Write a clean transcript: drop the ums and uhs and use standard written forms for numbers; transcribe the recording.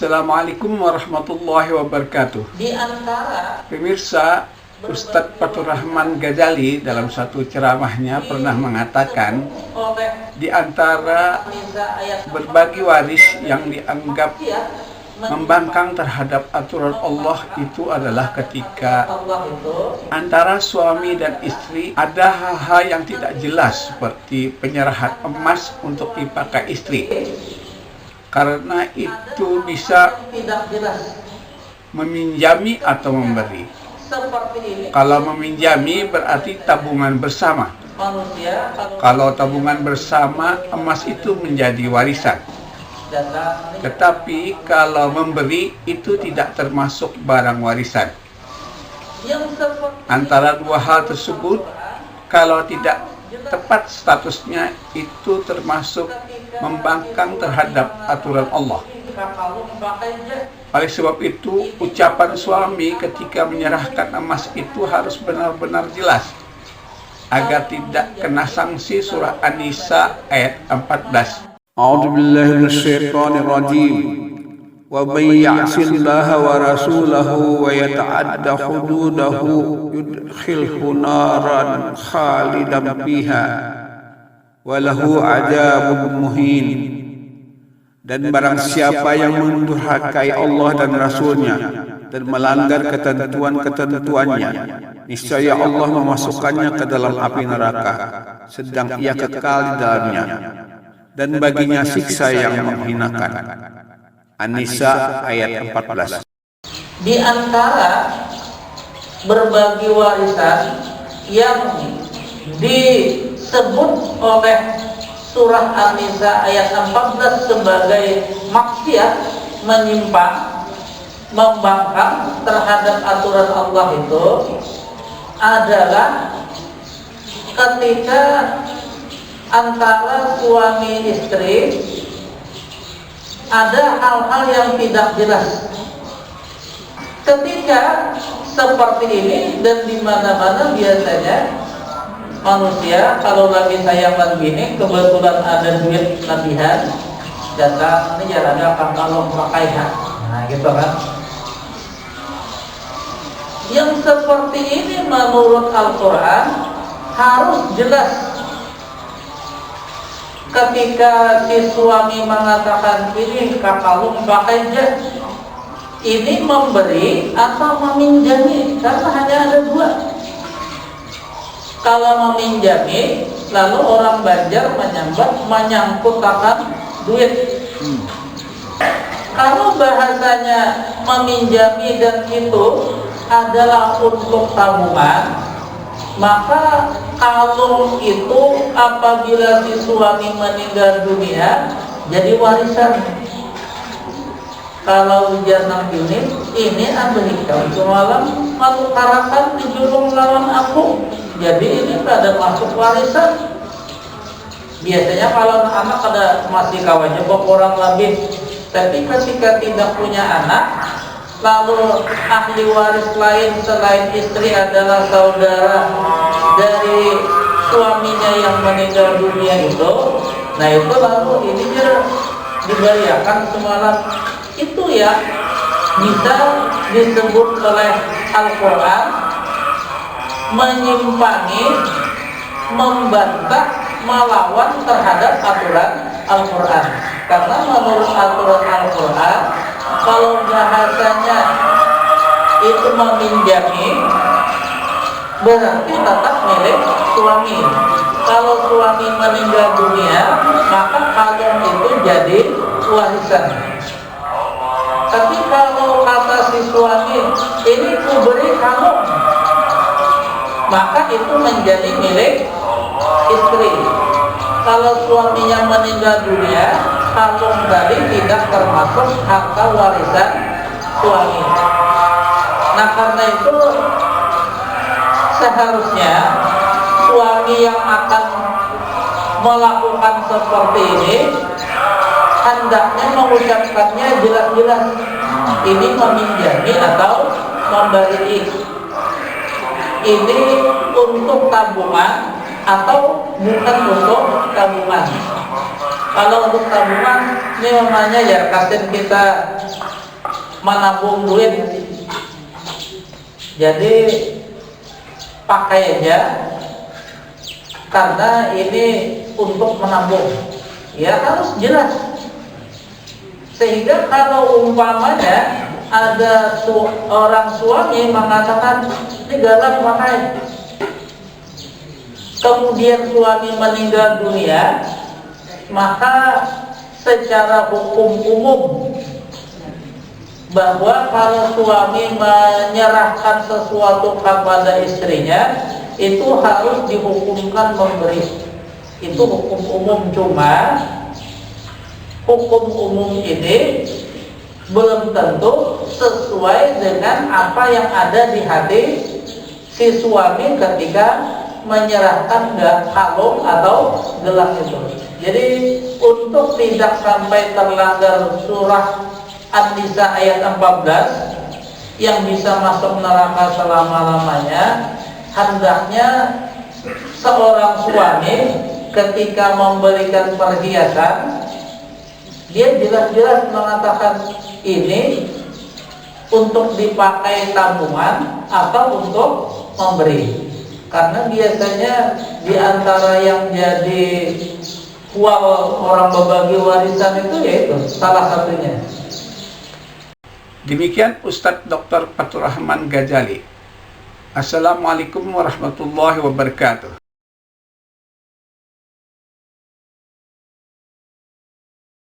Assalamualaikum warahmatullahi wabarakatuh. Di antara Pemirsa, Ustadz Fathur Rahman Ghazali dalam satu ceramahnya pernah mengatakan di antara berbagi waris yang dianggap membangkang terhadap aturan Allah itu adalah ketika antara suami dan istri ada hal-hal yang tidak jelas seperti penyerahan emas untuk dipakai istri, karena itu bisa meminjami atau memberi. Kalau meminjami berarti tabungan bersama. Kalau tabungan bersama, emas itu menjadi warisan. Tetapi kalau memberi itu tidak termasuk barang warisan. Antara dua hal tersebut, kalau tidak tepat statusnya, itu termasuk membangkang terhadap aturan Allah. Oleh sebab itu, ucapan suami ketika menyerahkan emas itu harus benar-benar jelas agar tidak kena sanksi surah An-Nisa ayat 14. A'udzu billahi minasyaitonir rajim. Wa may ya'sillaha wa rasulahu wa yata'adda hududahu yudkhilhu naran khalidan fiha wa lahu 'adzabun muhin. Dan barang siapa yang mendurhakai Allah dan Rasulnya dan melanggar ketentuan-ketentuannya, niscaya Allah memasukkannya ke dalam api neraka, sedang ia kekal di dalamnya, dan baginya siksa yang menghinakan. An-Nisa ayat 14. Di antara berbagi warisan yang disebut oleh surah An-Nisa ayat 14 sebagai maksiat, menyimpang, membangkang terhadap aturan Allah itu adalah ketika antara suami istri ada hal-hal yang tidak jelas. Ketika seperti ini, dan di mana-mana biasanya manusia kalau lagi sayangan gini, kebetulan ada duit lebihan, datang ini jalannya akan tolong pakai hak. Nah gitu kan. Yang seperti ini menurut Al-Quran harus jelas. Ketika si suami mengatakan ini kakalung pakai jas, ini memberi atau meminjami, karena hanya ada dua. Kalau meminjami, lalu orang Banjar menyangkutkan duit. Kalau bahasanya meminjami dan itu adalah untuk tabungan, maka kalung itu apabila si suami meninggal dunia jadi warisan. Kalau jangan ini Amerika semalam menukarakan di julung lawan aku, jadi ini pada masuk warisan. Biasanya kalau anak ada masih kawannya orang lebih, tapi ketika tidak punya anak, lalu ahli waris lain selain istri adalah saudara dari suaminya yang meninggal dunia itu, nah itu lalu ini diberiakan semalam. Itu ya bisa disebut oleh Al-Quran menyimpangi, membantah, melawan terhadap aturan Al-Quran. Karena menurut aturan Al-Quran, kalau bahasanya itu meminjami, berarti tetap milik suami. Kalau suami meninggal dunia, maka kalung itu jadi warisan. Tapi kalau kata si suami, ini ku beri kalung, maka itu menjadi milik istri. Kalau suaminya meninggal dunia, kalung tadi tidak termasuk harta warisan suami. Nah karena itu seharusnya suami yang akan melakukan seperti ini hendaknya mengucapkannya jelas-jelas, ini meminjami atau memberi, ini untuk tabungan atau bukan untuk tabungan. Kalau untuk tabungan ini namanya ya kasih kita menabung duit. Jadi pakai aja, karena ini untuk menabung. Ya harus jelas. Sehingga kalau umpamanya ada orang suami mengatakan ini galang pakai, kemudian suami meninggal dunia, maka secara hukum umum bahwa kalau suami menyerahkan sesuatu kepada istrinya itu harus dihukumkan memberi. Itu hukum umum, cuma hukum umum ini belum tentu sesuai dengan apa yang ada di hati si suami ketika menyerahkan kalung atau gelang itu. Jadi untuk tidak sampai terlanggar surah An-Nisa ayat 14 yang bisa masuk neraka selama-lamanya, hendaknya seorang suami ketika memberikan perhiasan dia jelas-jelas mengatakan ini untuk dipakai tabungan atau untuk memberi. Karena biasanya di antara yang jadi orang berbagi warisan itu yaitu salah satunya. Demikian Ustadz Dr. Fatur Rahman Ghazali. Assalamualaikum warahmatullahi wabarakatuh.